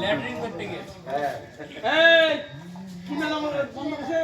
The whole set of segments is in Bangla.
ল্যাট্রিন করতে গেছে। এই কি মেলা বন্ধ আছে?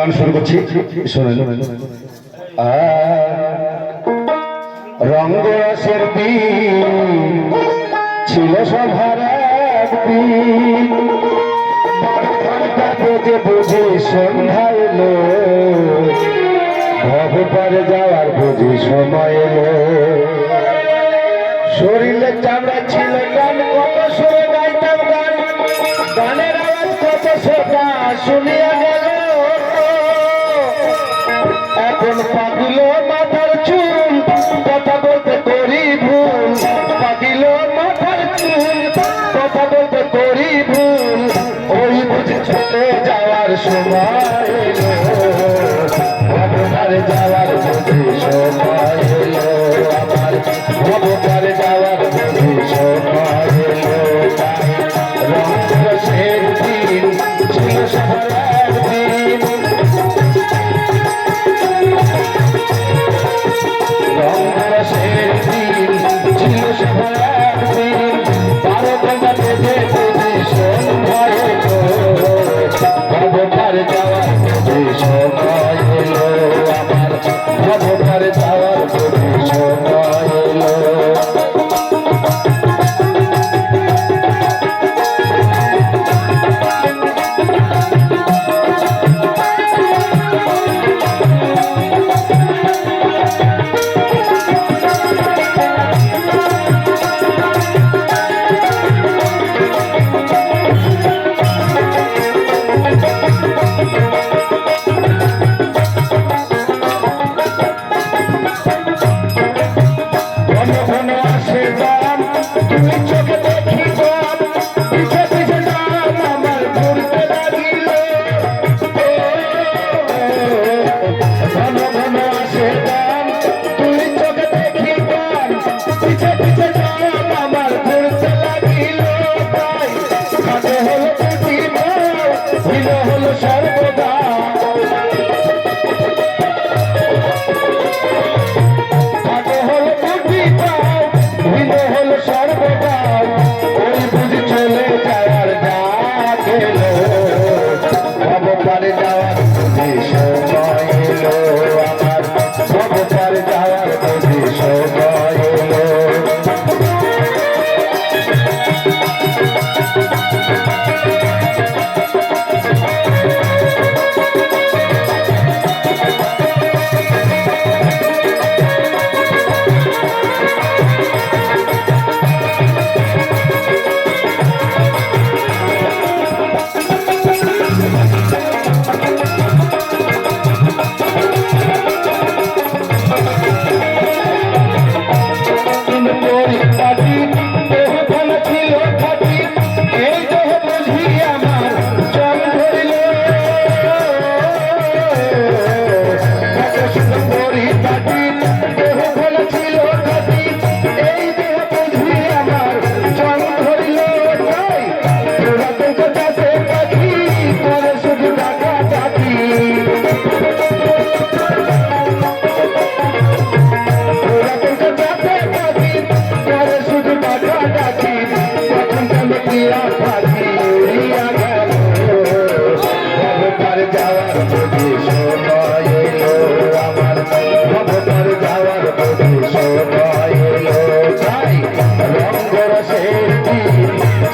গান শুরু করছি, শোনেন। রঙ্গরসের দিন ছিল সভার একদিন, যে বুঝি সন্ধ্যা এলো, ভবে পারে যাওয়ার বুঝি সময় এলো। শরীরে চামড়া ছিল গান, কত সুরে গাইতাম গান, গানের আওয়াজ কত সেটা শুনিয়া গেল। এখন পাকিল মাথার চুল, কথা বলতে করি ভুল, পাকিল মাথার চুল, কথা বলতে করি ভুল। ওই বুঝে ছুটে যাওয়ার সময় এলো, ভবতারে যাওয়ার বুঝি সময় এলো, আমার ভবতারে যাওয়ার বুঝি সময় এলো। রঙ্গরসের দিন ছিল সবার একদিন, রঙ্গরসের দিন ছিল সবার একদিন, 12 ঘন্টা বেজে বুঝি সময় এলো, ভবতার যাওয়ার বুঝি সময় এলো, আমার ভবতার যাওয়ার বুঝি সময় এলো।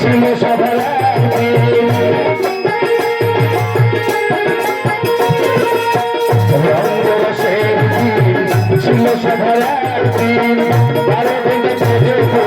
ছিল সবার বছর একদিন 12 দিন